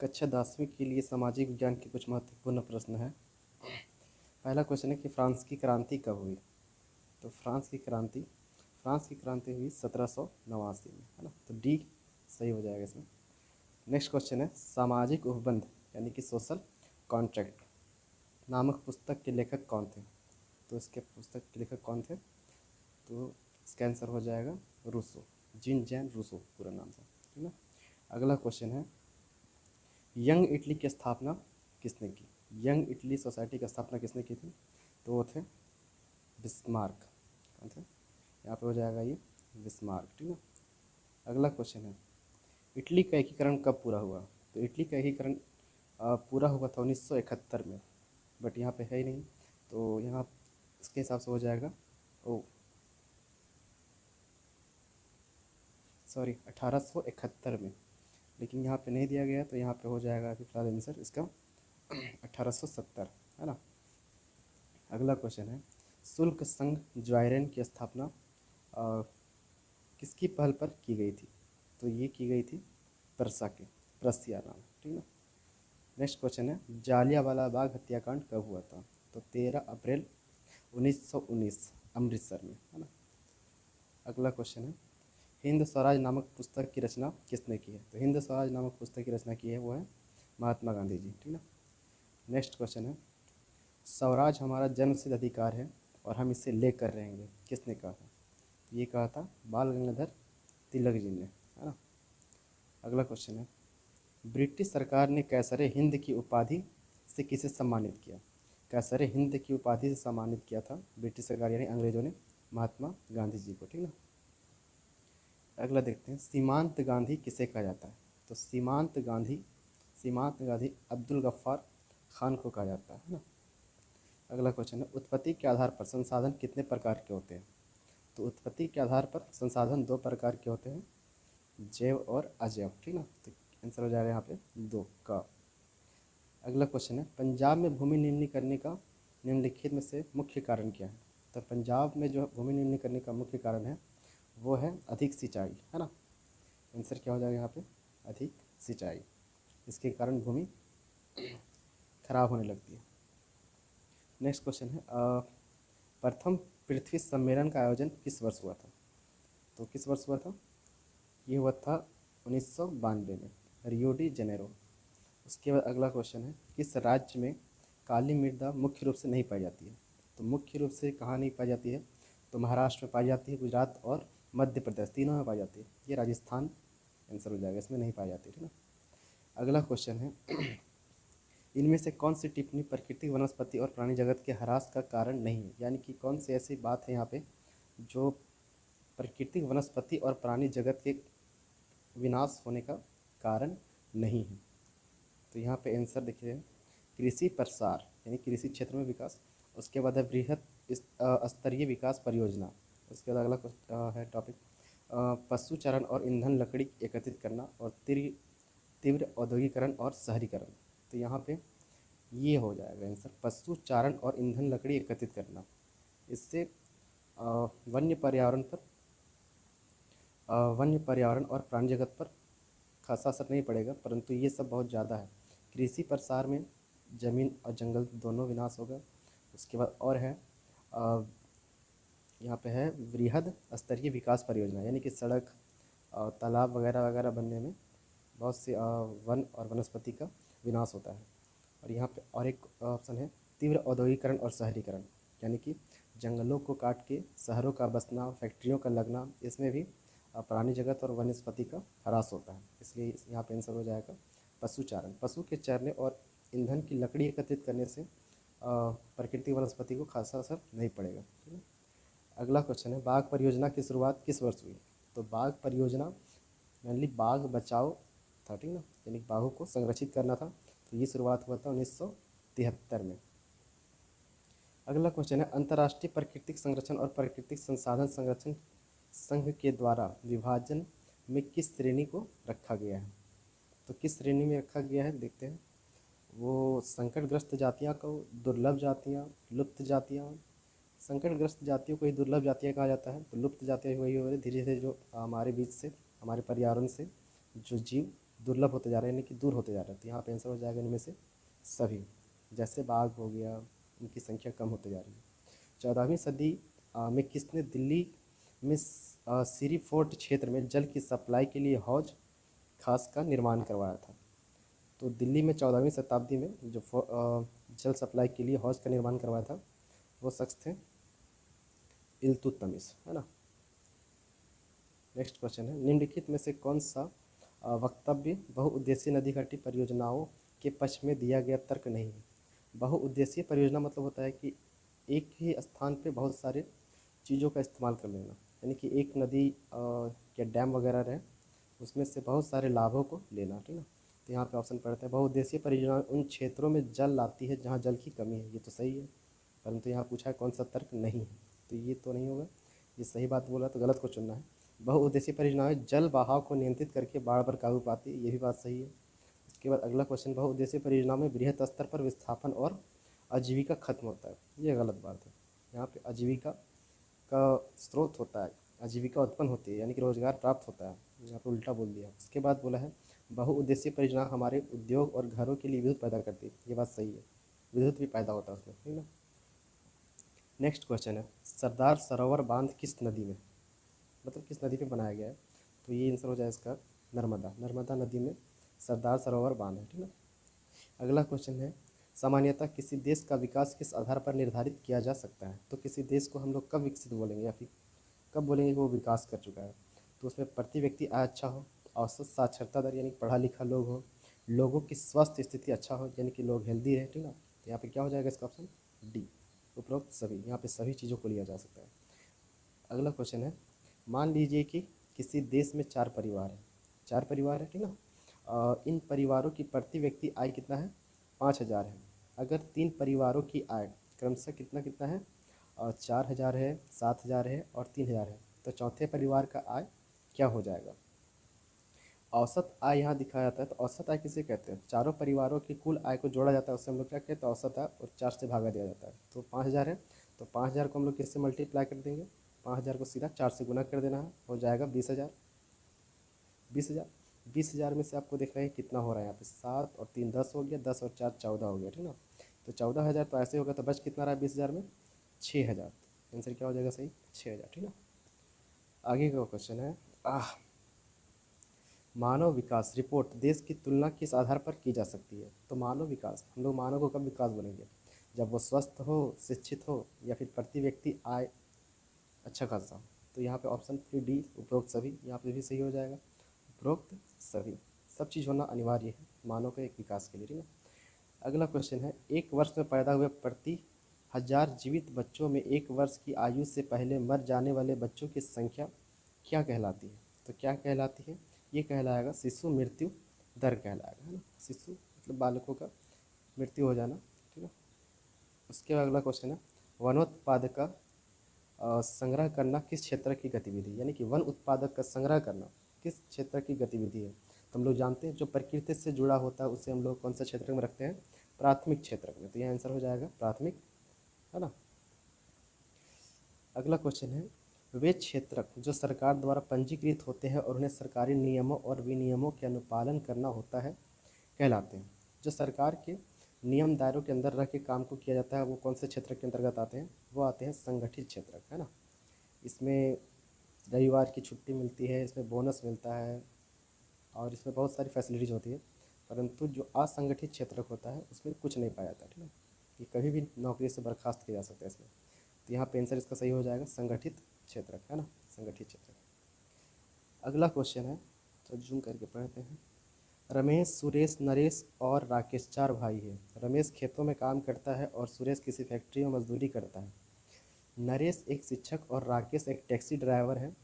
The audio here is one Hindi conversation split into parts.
कक्षा 10वीं के लिए सामाजिक विज्ञान के कुछ महत्वपूर्ण प्रश्न हैं। पहला क्वेश्चन है कि फ्रांस की क्रांति कब हुई। तो फ्रांस की क्रांति हुई 1789 में, है ना। तो डी सही हो जाएगा इसमें। नेक्स्ट क्वेश्चन है सामाजिक उपबंध यानी कि सोशल कॉन्ट्रैक्ट नामक पुस्तक के लेखक कौन थे। तो इसके पुस्तक के लेखक कौन थे, तो इसका आंसर हो जाएगा रूसो, जीन जैन रूसो पूरा नाम था, ठीक ना। अगला क्वेश्चन है यंग इटली की स्थापना किसने की। यंग इटली सोसाइटी की स्थापना किसने की थी, तो वो थे बिस्मार्क। कौन थे, यहाँ पे हो जाएगा ये बिस्मार्क, ठीक ना। अगला क्वेश्चन है इटली का एकीकरण कब पूरा हुआ। तो इटली का एकीकरण पूरा हुआ था 1971 में, बट यहाँ पे है ही नहीं, तो यहाँ इसके हिसाब से हो जाएगा 1871 में, लेकिन यहाँ पे नहीं दिया गया, तो यहाँ पे हो जाएगा अभी फिलहाल आंसर इसका 1870, है ना। अगला क्वेश्चन है शुल्क संघ ज्वाइरेन की स्थापना किसकी पहल पर की गई थी। तो ये की गई थी प्रसिया नाम, ठीक ना। नेक्स्ट क्वेश्चन है जालियांवाला बाग हत्याकांड कब हुआ था। तो 13 अप्रैल 1919 अमृतसर में, है ना। अगला क्वेश्चन है हिंद स्वराज नामक पुस्तक की रचना किसने की है। तो हिंद स्वराज नामक पुस्तक की रचना की है वो है महात्मा गांधी जी, ठीक ना। नेक्स्ट क्वेश्चन है स्वराज हमारा जन्मसिद्ध अधिकार है और हम इसे लेकर रहेंगे, किसने कहा था। ये कहा था बाल गंगाधर तिलक जी ने, है ना। अगला क्वेश्चन है ब्रिटिश सरकार ने कैसरे हिंद की उपाधि से किसे सम्मानित किया। कैसरे हिंद की उपाधि से सम्मानित किया था ब्रिटिश सरकार यानी अंग्रेजों ने महात्मा गांधी जी को, ठीक ना। अगला देखते हैं सीमांत गांधी किसे कहा जाता है। तो सीमांत गांधी अब्दुल गफ्फार खान को कहा जाता है ना। अगला क्वेश्चन है उत्पत्ति के आधार पर संसाधन कितने प्रकार के होते हैं। तो उत्पत्ति के आधार पर संसाधन 2 प्रकार के होते हैं, जैव और अजैव, ठीक ना। तो आंसर हो जाएगा यहाँ पे 2 का। अगला क्वेश्चन है पंजाब में भूमि निम्नीकरण का निम्नलिखित में से मुख्य कारण क्या है। तो पंजाब में जो भूमि निम्नीकरण का मुख्य कारण है वो है अधिक सिंचाई, है ना। आंसर क्या हो जाएगा यहाँ पे अधिक सिंचाई, इसके कारण भूमि खराब होने लगती है। नेक्स्ट क्वेश्चन है प्रथम पृथ्वी सम्मेलन का आयोजन किस वर्ष हुआ था। तो किस वर्ष हुआ था, ये हुआ था 1992 में, रियो डी जेनेरो। उसके बाद अगला क्वेश्चन है किस राज्य में काली मृदा मुख्य रूप से नहीं पाई जाती है। तो मुख्य रूप से कहाँ नहीं पाई जाती है, तो महाराष्ट्र में पाई जाती है, गुजरात और मध्य प्रदेश तीनों में पाई जाती है। ये राजस्थान आंसर हो जाएगा, इसमें नहीं पाई जाती, ठीक ना। अगला क्वेश्चन है इनमें से कौन सी टिप्पणी प्राकृतिक वनस्पति और प्राणी जगत के ह्रास का कारण नहीं है। यानी कि कौन सी ऐसी बात है यहाँ पे जो प्राकृतिक वनस्पति और प्राणी जगत के विनाश होने का कारण नहीं है। तो यहाँ पे आंसर देखिए कृषि प्रसार यानी कृषि क्षेत्र में विकास, उसके बाद है बृहद स्तरीय विकास परियोजना, उसके बाद अगला है टॉपिक पशु चारण और ईंधन लकड़ी एकत्रित करना और तीव्र औद्योगिकरण और शहरीकरण। तो यहाँ पे ये हो जाएगा आंसर पशु चारण और ईंधन लकड़ी एकत्रित करना। इससे वन्य पर्यावरण और प्राणी जगत पर खासा असर नहीं पड़ेगा, परंतु ये सब बहुत ज़्यादा है। कृषि प्रसार में ज़मीन और जंगल दोनों विनाश होगा। उसके बाद और है यहाँ पे है बृहद स्तरीय विकास परियोजना, यानी कि सड़क तालाब वगैरह वगैरह बनने में बहुत से वन और वनस्पति का विनाश होता है। और यहाँ पे और एक ऑप्शन है तीव्र औद्योगिकरण और शहरीकरण, यानी कि जंगलों को काट के शहरों का बसना, फैक्ट्रियों का लगना, इसमें भी प्राणी जगत और वनस्पति का ह्रास होता है। इसलिए यहाँ पे आंसर हो जाएगा पशु चारण। पशु के चरने और ईंधन की लकड़ी एकत्रित करने से प्राकृतिक वनस्पति को खासा असर नहीं पड़ेगा, ठीक है। अगला क्वेश्चन है बाघ परियोजना की शुरुआत किस वर्ष हुई। तो बाघ परियोजना मेनली बाघ बचाओ था, ठीक ना, यानी बाघों को संरक्षित करना था। तो ये शुरुआत हुआ था 1973 में। अगला क्वेश्चन है अंतर्राष्ट्रीय प्राकृतिक संरक्षण और प्राकृतिक संसाधन संरक्षण संघ के द्वारा विभाजन में किस श्रेणी को रखा गया है। तो किस श्रेणी में रखा गया है देखते हैं। वो संकटग्रस्त जातियाँ को दुर्लभ जातियाँ, लुप्त जातियाँ, संकटग्रस्त जातियों को ही दुर्लभ जातियाँ कहा जाता है। तो लुप्त जातियाँ वही हो रही धीरे धीरे जो हमारे बीच से, हमारे पर्यावरण से जो जीव दुर्लभ होते जा रहे हैं, यानी कि दूर होते जा रहे हैं। तो यहाँ पे आंसर हो जाएगा इनमें से सभी। जैसे बाघ हो गया, उनकी संख्या कम होते जा रही है। 14वीं सदी में किसने दिल्ली में सिरी फोर्ट क्षेत्र में जल की सप्लाई के लिए हौज खास का निर्माण करवाया था? तो दिल्ली में 14वीं शताब्दी में जो जल सप्लाई के लिए हौज का निर्माण करवाया था वो शख्स थे इल्तुतमिश, है ना। नेक्स्ट क्वेश्चन है, निम्नलिखित में से कौन सा वक्तव्य बहुउद्देशीय नदी घाटी परियोजनाओं के पक्ष में दिया गया तर्क नहीं है? बहुउद्देशीय परियोजना मतलब होता है कि एक ही स्थान पे बहुत सारे चीज़ों का इस्तेमाल कर लेना, यानी कि एक नदी या डैम वगैरह रहे, उसमें से बहुत सारे लाभों को लेना, ठीक ना। तो यहाँ पे ऑप्शन पढ़ते हैं, बहुउद्देशीय परियोजना उन क्षेत्रों में जल लाती है जहाँ जल की कमी है। ये तो सही है, परंतु यहाँ पूछा है कौन सा तर्क नहीं है, तो ये तो नहीं होगा। ये सही बात बोला तो गलत को चुनना है। बहुउद्देशीय परियोजनाएं जल बहाव को नियंत्रित करके बाढ़ पर काबू पाती है, ये भी बात सही है। उसके बाद अगला क्वेश्चन, बहुउद्देशीय परियोजना में बृहत स्तर पर विस्थापन और आजीविका खत्म होता है, ये गलत बात है। यहाँ पे आजीविका का स्रोत होता है, आजीविका उत्पन्न होती है, यानी कि रोजगार प्राप्त होता है, यहाँ पे उल्टा बोल दिया। उसके बाद बोला है बहुउद्देशीय परियोजना हमारे उद्योग और घरों के लिए विद्युत पैदा करती है, ये बात सही है, विद्युत भी पैदा होता है उसमें, ठीक ना। नेक्स्ट क्वेश्चन है, सरदार सरोवर बांध किस नदी में, मतलब किस नदी पे बनाया गया है? तो ये आंसर हो जाए इसका नर्मदा, नर्मदा नदी में सरदार सरोवर बांध है, ठीक ना। अगला क्वेश्चन है, सामान्यतः किसी देश का विकास किस आधार पर निर्धारित किया जा सकता है? तो किसी देश को हम लोग कब विकसित बोलेंगे या फिर कब बोलेंगे कि वो विकास कर चुका है? तो उसमें प्रति व्यक्ति आय अच्छा हो, औसत साक्षरता दर यानी पढ़ा लिखा लोग हो, लोगों की स्वास्थ्य स्थिति अच्छा हो यानी कि लोग हेल्दी रहे, ठीक ना। तो यहाँ पे क्या हो जाएगा इसका ऑप्शन डी, उपरोक्त सभी। यहाँ पे सभी चीज़ों को लिया जा सकता है। अगला क्वेश्चन है, मान लीजिए कि किसी देश में 4 परिवार है, 4 परिवार है, ठीक ना। इन परिवारों की प्रति व्यक्ति आय कितना है? 5,000 है। अगर 3 परिवारों की आय क्रमशः कितना कितना है? 4,000 है, 7,000 है और 3,000 है, तो चौथे परिवार का आय क्या हो जाएगा? औसत आय यहाँ दिखाया जाता है। तो औसत आय किसे कहते हैं? चारों परिवारों की कुल आय को जोड़ा जाता है, उससे हम लोग क्या कहते हैं? औसत आय, और 4 से भागा दिया जाता है। तो 5,000 है, तो 5,000 को हम लोग किससे मल्टीप्लाई कर देंगे? 5,000 को सीधा 4 से गुना कर देना है, हो जाएगा 20,000। 20,000, 20,000 में से आपको देख रहे हैं कितना हो रहा है यहाँ पे? 7 और 3 10 हो गया, 10 और 4 14 हो गया, ठीक ना। तो 14,000 तो ऐसे होगा, तो बच कितना रहा है 20,000 में? 6,000। आंसर क्या हो जाएगा सही? 6,000, ठीक ना। आगे का क्वेश्चन है, मानव विकास रिपोर्ट देश की तुलना किस आधार पर की जा सकती है? तो मानव विकास, हम लोग मानव को कब विकास बोलेंगे? जब वो स्वस्थ हो, शिक्षित हो, या फिर प्रति व्यक्ति आय अच्छा खासा हो। तो यहाँ पे ऑप्शन फिर डी, उपरोक्त सभी, यहाँ पे भी सही हो जाएगा, उपरोक्त सभी। सब चीज़ होना अनिवार्य है मानव के एक विकास के लिए, ठीक है। अगला क्वेश्चन है, एक वर्ष में पैदा हुए प्रति 1,000 जीवित बच्चों में 1 वर्ष की आयु से पहले मर जाने वाले बच्चों की संख्या क्या कहलाती है? तो क्या कहलाती है? ये कहलाएगा शिशु मृत्यु दर कहलाएगा, है ना। शिशु मतलब बालकों का मृत्यु हो जाना, ठीक है। उसके बाद अगला क्वेश्चन है, वनोत्पादक का संग्रह करना किस क्षेत्र की गतिविधि, यानी कि वन उत्पादक का संग्रह करना किस क्षेत्र की गतिविधि है? तो हम लोग जानते हैं जो प्रकृति से जुड़ा होता है उसे हम लोग कौन सा क्षेत्र में रखते हैं? प्राथमिक क्षेत्र में। तो यह आंसर हो जाएगा प्राथमिक, है ना। अगला क्वेश्चन है, वे क्षेत्रक जो सरकार द्वारा पंजीकृत होते हैं और उन्हें सरकारी नियमों और विनियमों के अनुपालन करना होता है कहलाते हैं। जो सरकार के नियम दायरों के अंदर रह के काम को किया जाता है वो कौन से क्षेत्र के अंतर्गत आते हैं? वो आते हैं संगठित क्षेत्र, है ना। इसमें रविवार की छुट्टी मिलती है, इसमें बोनस मिलता है और इसमें बहुत सारी फैसिलिटीज़ होती है, परंतु जो असंगठित क्षेत्र होता है उसमें कुछ नहीं पाया जाता, ठीक है। ये कभी भी नौकरी से बर्खास्त किया जा सकता है इसमें। तो यहाँ पे आंसर इसका सही हो जाएगा संगठित क्षेत्र, है ना, संगठित क्षेत्र। अगला क्वेश्चन है, तो जूम करके पढ़ते हैं। रमेश, सुरेश, नरेश और राकेश 4 भाई हैं। रमेश खेतों में काम करता है और सुरेश किसी फैक्ट्री में मजदूरी करता है। नरेश एक शिक्षक और राकेश एक टैक्सी ड्राइवर है।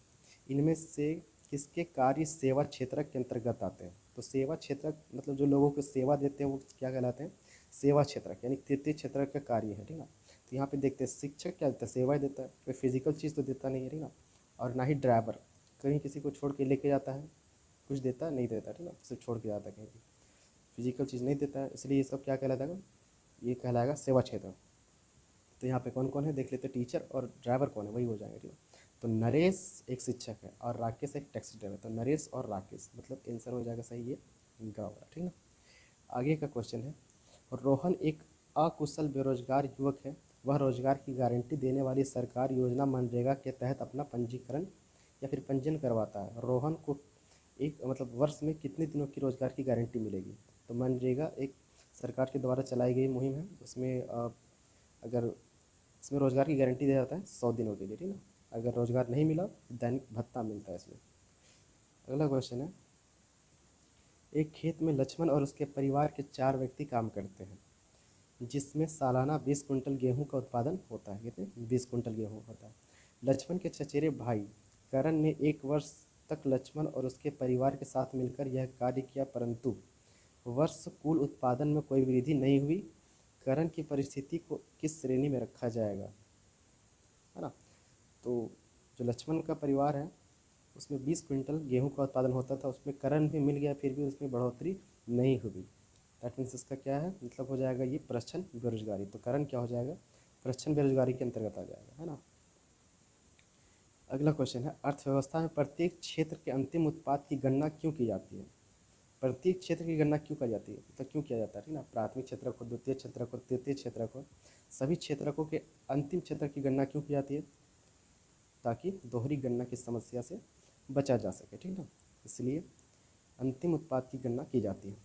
इनमें से किसके कार्य सेवा क्षेत्र के अंतर्गत आते हैं? तो सेवा क्षेत्र मतलब जो लोगों को सेवा देते हैं वो क्या कहलाते हैं? सेवा क्षेत्र, यानी तृतीय क्षेत्र का कार्य है, ठीक ना। तो यहाँ पे देखते हैं शिक्षक क्या देता है? सेवा देता है, कोई फिजिकल चीज़ तो देता नहीं है, ठीक ना। और ना ही ड्राइवर कहीं किसी को छोड़ के लेके जाता है, कुछ देता है नहीं देता, ठीक ना, सिर्फ छोड़ के जाता है कहीं भी, फिजिकल चीज़ नहीं देता है, इसलिए ये सब क्या कहलाता है? ये कहलाएगा सेवा क्षेत्र। तो यहाँ पे कौन कौन है देख लेते हैं, टीचर और ड्राइवर कौन है वही हो जाएंगे, ठीक है। तो नरेश एक शिक्षक है और राकेश एक टैक्सी ड्राइवर, तो नरेश और राकेश मतलब आंसर हो जाएगा सही ये गावड़ा, ठीक ना। आगे का क्वेश्चन है, रोहन एक अकुशल बेरोजगार युवक है। वह रोजगार की गारंटी देने वाली सरकार योजना मनरेगा के तहत अपना पंजीकरण या फिर पंजीयन करवाता है। रोहन को एक मतलब वर्ष में कितने दिनों की रोजगार की गारंटी मिलेगी? तो मनरेगा एक सरकार के द्वारा चलाई गई मुहिम है। उसमें अगर इसमें रोजगार की गारंटी दिया जाता है 100 दिनों के लिए, ठीक ना। अगर रोजगार नहीं मिला तो दैनिक भत्ता मिलता है इसमें। अगला क्वेश्चन है, एक खेत में लक्ष्मण और उसके परिवार के 4 व्यक्ति काम करते हैं, जिसमें सालाना 20 कुंटल गेहूं का उत्पादन होता है। कितने? 20 कुंटल गेहूं होता है। लक्ष्मण के चचेरे भाई करण ने 1 वर्ष तक लक्ष्मण और उसके परिवार के साथ मिलकर यह कार्य किया, परंतु वर्ष कुल उत्पादन में कोई वृद्धि नहीं हुई। करण की परिस्थिति को किस श्रेणी में रखा जाएगा? है ना। तो जो लक्ष्मण का परिवार है उसमें 20 क्विंटल गेहूं का उत्पादन होता था, उसमें करण भी मिल गया, फिर भी उसमें बढ़ोतरी नहीं हुई। दैट मीन्स इसका क्या है मतलब हो जाएगा ये प्रच्छन्न बेरोजगारी। तो करण क्या हो जाएगा? प्रच्छन्न बेरोजगारी के अंतर्गत आ जाएगा, है ना। अगला क्वेश्चन है, अर्थव्यवस्था में प्रत्येक क्षेत्र के अंतिम उत्पाद की गणना क्यों की जाती है? प्रत्येक क्षेत्र की गणना क्यों की जाती है? तो क्यों किया जाता है, ठीक ना। प्राथमिक क्षेत्रक हो, द्वितीय क्षेत्रक हो, तृतीय क्षेत्रक हो, सभी क्षेत्रकों के अंतिम क्षेत्र की गणना क्यों की जाती है? ताकि दोहरी गणना की समस्या से बचा जा सके, ठीक ना। इसलिए अंतिम उत्पाद की गणना की जाती है।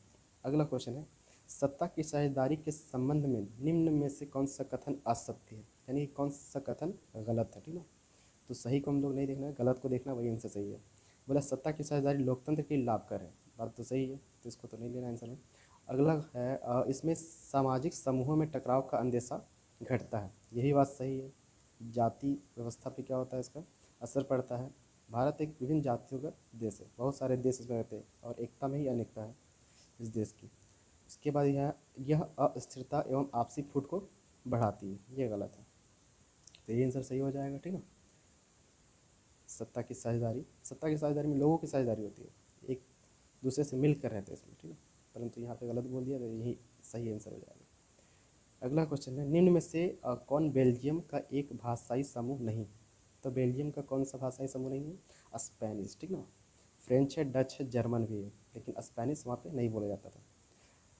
अगला क्वेश्चन है, सत्ता की साझेदारी के संबंध में निम्न में से कौन सा कथन असत्य है? यानी कौन सा कथन गलत है, ठीक ना। तो सही को हम लोग नहीं देखना है, गलत को देखना, वही आंसर सही है। बोला सत्ता की साझेदारी लोकतंत्र के लिए लाभकर है, बात तो सही है, तो इसको तो नहीं लेना आंसर में। अगला है इसमें सामाजिक समूहों में टकराव का अंदेशा घटता है, यही बात सही है। जाति व्यवस्था पे क्या होता है इसका असर पड़ता है। भारत एक विभिन्न जातियों का देश है, बहुत सारे देश इसमें रहते हैं और एकता में ही अनेकता है इस देश की। उसके बाद यह अस्थिरता एवं आपसी फूट को बढ़ाती है, ये गलत है। तो ये आंसर सही हो जाएगा, ठीक है। सत्ता की साझेदारी में लोगों की साझेदारी होती है, एक दूसरे से मिलकर रहते हैं इसमें, ठीक है। परंतु यहाँ पे गलत बोल दिया, तो यही सही आंसर हो जाएगा। अगला क्वेश्चन है, निम्न में से कौन बेल्जियम का एक भाषाई समूह नहीं? तो बेल्जियम का कौन सा भाषाई समूह नहीं है? स्पेनिश, ठीक ना। फ्रेंच है, डच है, जर्मन भी है, लेकिन स्पेनिश वहाँ पे नहीं बोला जाता था।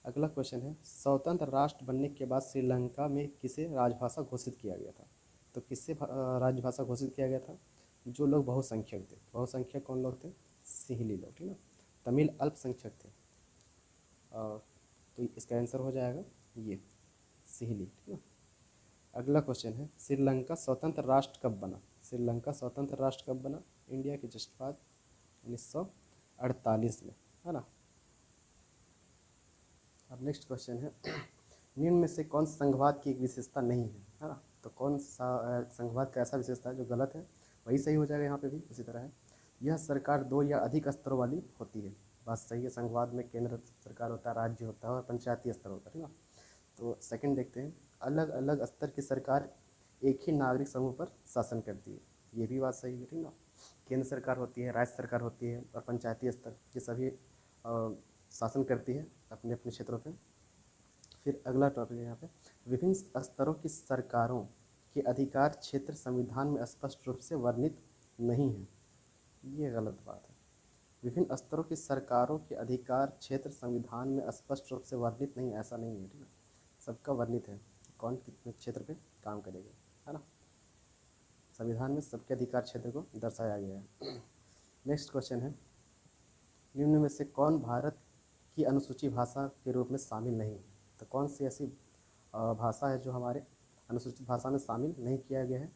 अगला क्वेश्चन है, स्वतंत्र राष्ट्र बनने के बाद श्रीलंका में किसे राजभाषा घोषित किया गया था? तो किससे राजभाषा घोषित किया गया था? जो लोग बहुसंख्यक थे। बहुसंख्यक कौन लोग थे? सिंहली लोग, ठीक ना। तमिल अल्पसंख्यक थे। तो इसका आंसर हो जाएगा ये सिंहली, ठीक ना। अगला क्वेश्चन है, श्रीलंका स्वतंत्र राष्ट्र कब बना? श्रीलंका स्वतंत्र राष्ट्र कब बना? इंडिया के जस्ट बाद 1948 में, है ना। अब नेक्स्ट क्वेश्चन है, निम्न में से कौन संघवाद की एक विशेषता नहीं है ना। तो कौन सा संघवाद का ऐसा विशेषता है जो गलत है? वही सही हो जाएगा यहाँ पे भी उसी तरह है। यह सरकार 2 या अधिक स्तरों वाली होती है, बात सही है। संघवाद में केंद्र सरकार होता है, राज्य होता है और पंचायती स्तर होता है ना। तो सेकंड देखते हैं, अलग अलग स्तर की सरकार एक ही नागरिक समूह पर शासन करती है, ये भी बात सही है, ठीक ना। केंद्र सरकार होती है, राज्य सरकार होती है और पंचायती स्तर ये सभी शासन करती है अपने अपने क्षेत्रों पे। फिर अगला टॉपिक है यहाँ पे, विभिन्न स्तरों की सरकारों के अधिकार क्षेत्र संविधान में स्पष्ट रूप से वर्णित नहीं है, ये गलत बात है। विभिन्न स्तरों की सरकारों के अधिकार क्षेत्र संविधान में स्पष्ट रूप से वर्णित नहीं, ऐसा नहीं है, ठीक है। सबका वर्णित है, कौन कितने क्षेत्र पे काम करेगा, है ना। संविधान में सबके अधिकार क्षेत्र को दर्शाया गया है। नेक्स्ट क्वेश्चन है, निम्न में से कौन भारत की अनुसूची भाषा के रूप में शामिल नहीं? तो कौन सी ऐसी भाषा है जो हमारे अनुसूचित भाषा में शामिल नहीं किया गया है?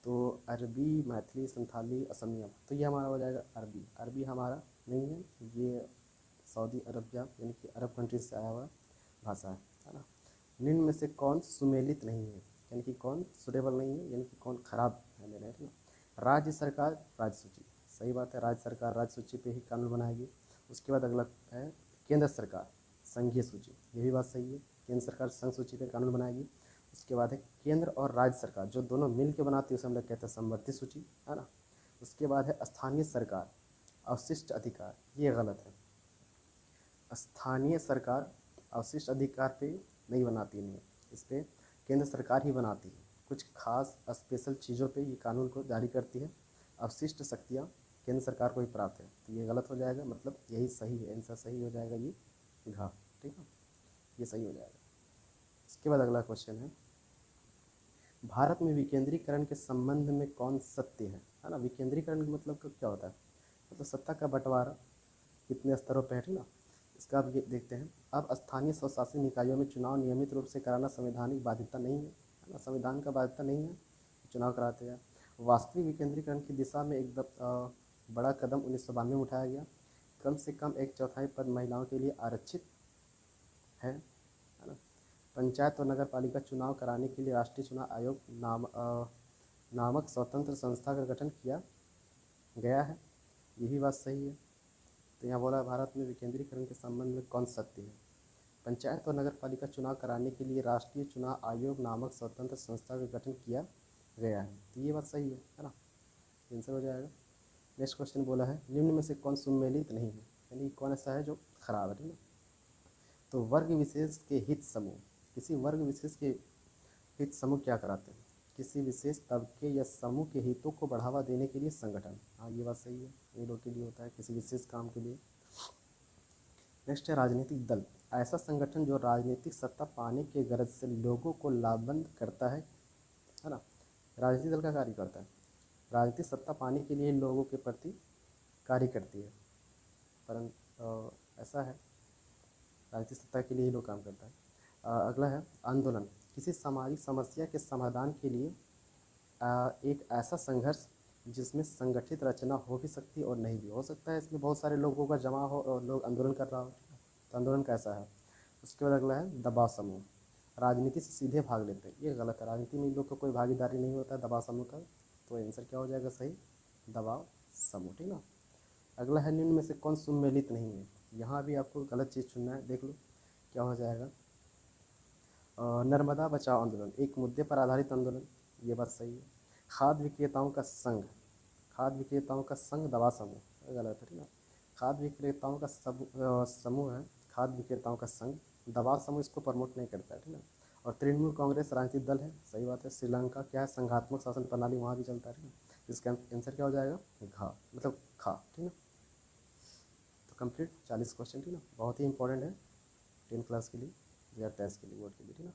तो अरबी, मैथिली, संथाली, असमिया, तो ये हमारा हो जाएगा अरबी। अरबी हमारा नहीं है, ये सऊदी अरबिया यानी कि अरब कंट्रीज से आया हुआ भाषा है ना। निम्न में से कौन सुमेलित नहीं है, यानी कि कौन सुटेबल नहीं है, यानी कि कौन खराब है मेरा, है ना। राज्य सरकार राज्य सूची, सही बात है, राज्य सरकार राज्य सूची पे ही कानून बनाएगी। उसके बाद अगला है केंद्र सरकार संघीय सूची, ये भी बात सही है, केंद्र सरकार संघ सूची पे कानून बनाएगी। उसके बाद है केंद्र और राज्य सरकार जो दोनों मिल के बनाती है उसे हम लोग कहते हैं समवर्ती सूची, है ना। उसके बाद है स्थानीय सरकार अवशिष्ट अधिकार, ये गलत है। स्थानीय सरकार अवशिष्ट अधिकार पे नहीं बनाती है, इस पर केंद्र सरकार ही बनाती है। कुछ खास स्पेशल चीज़ों पे ये कानून को जारी करती है। अवशिष्ट शक्तियाँ केंद्र सरकार को ही प्राप्त है, तो ये गलत हो जाएगा, मतलब यही सही है, आंसर सही हो जाएगा ये घ, ठीक है, ये सही हो जाएगा। इसके बाद अगला क्वेश्चन है, भारत में विकेंद्रीकरण के संबंध में कौन सत्य है ना। विकेंद्रीकरण का मतलब क्या होता है, मतलब सत्ता का बंटवारा कितने स्तरों पर है, ठीक ना। इसका अब ये देखते हैं। अब स्थानीय स्वशासी निकायों में चुनाव नियमित रूप से कराना संवैधानिक बाध्यता नहीं है ना, संविधान का बाध्यता नहीं है, चुनाव कराते हैं। वास्तविक विकेंद्रीकरण की दिशा में एक बड़ा कदम 1992 में उठाया गया। कम से कम 1/4 पद महिलाओं के लिए आरक्षित है ना। पंचायत और नगर पालिका चुनाव कराने के लिए राष्ट्रीय चुनाव आयोग नामक स्वतंत्र संस्था का गठन किया गया है, ये भी बात सही है। तो यहाँ बोला भारत में विकेंद्रीकरण के संबंध में कौन सत्य है, पंचायत और नगर पालिका चुनाव कराने के लिए राष्ट्रीय चुनाव आयोग नामक स्वतंत्र संस्था का गठन किया गया है, तो ये बात सही है ना, आंसर हो जाएगा। नेक्स्ट क्वेश्चन बोला है, निम्न में से कौन सुमेलित नहीं है, यानी कौन ऐसा है जो खराब है, ठीक है। तो वर्ग विशेष के हित समूह, किसी वर्ग विशेष के हित समूह क्या कराते हैं, किसी विशेष तबके या समूह के हितों को बढ़ावा देने के लिए संगठन, हाँ ये बात सही है, ये लोग के लिए होता है किसी विशेष काम के लिए। नेक्स्ट है राजनीतिक दल, ऐसा संगठन जो राजनीतिक सत्ता पाने के गरज से लोगों को लाभबंद करता है ना। राजनीतिक दल का कार्य करता है, राजनीतिक सत्ता पाने के लिए लोगों के प्रति कार्य करती है, परंतु ऐसा है राजनीतिक सत्ता के लिए ही लोग काम करता है। अगला है आंदोलन, किसी सामाजिक समस्या के समाधान के लिए एक ऐसा संघर्ष जिसमें संगठित रचना हो भी सकती है और नहीं भी हो सकता है, इसमें बहुत सारे लोगों का जमा हो और लोग आंदोलन कर रहा हो, तो आंदोलन कैसा है। उसके बाद अगला है दबाव समूह, राजनीति से सीधे भाग लेते हैं, ये गलत है, राजनीति में इन लोग का कोई भागीदारी नहीं होता है दबाव समूह का, तो आंसर क्या हो जाएगा सही, दबाव समूह, ठीक ना। अगला है निम्न में से कौन सुमेलित नहीं है, यहाँ भी आपको गलत चीज़ चुनना है, देख लो क्या हो जाएगा। नर्मदा बचाओ आंदोलन एक मुद्दे पर आधारित आंदोलन, ये बात सही है। खाद्य विक्रेताओं का संघ, खाद्य विक्रेताओं का संघ दवा समूह, गलत है, ठीक है। खाद्य विक्रेताओं का समूह है खाद्य विक्रेताओं का संघ, दवा समूह इसको प्रमोट नहीं करता है, ठीक है। और तृणमूल कांग्रेस राजनीतिक दल है, सही बात है। श्रीलंका क्या है, संघात्मक शासन प्रणाली, वहाँ भी चलता है, ठीक है। इसका आंसर क्या हो जाएगा, घा, मतलब खा, ठीक है। तो कंप्लीट 40 क्वेश्चन, ठीक है, बहुत ही इंपॉर्टेंट है 10th क्लास के लिए, 2023 के लिए, बोर्ड के लिए, ठीक है।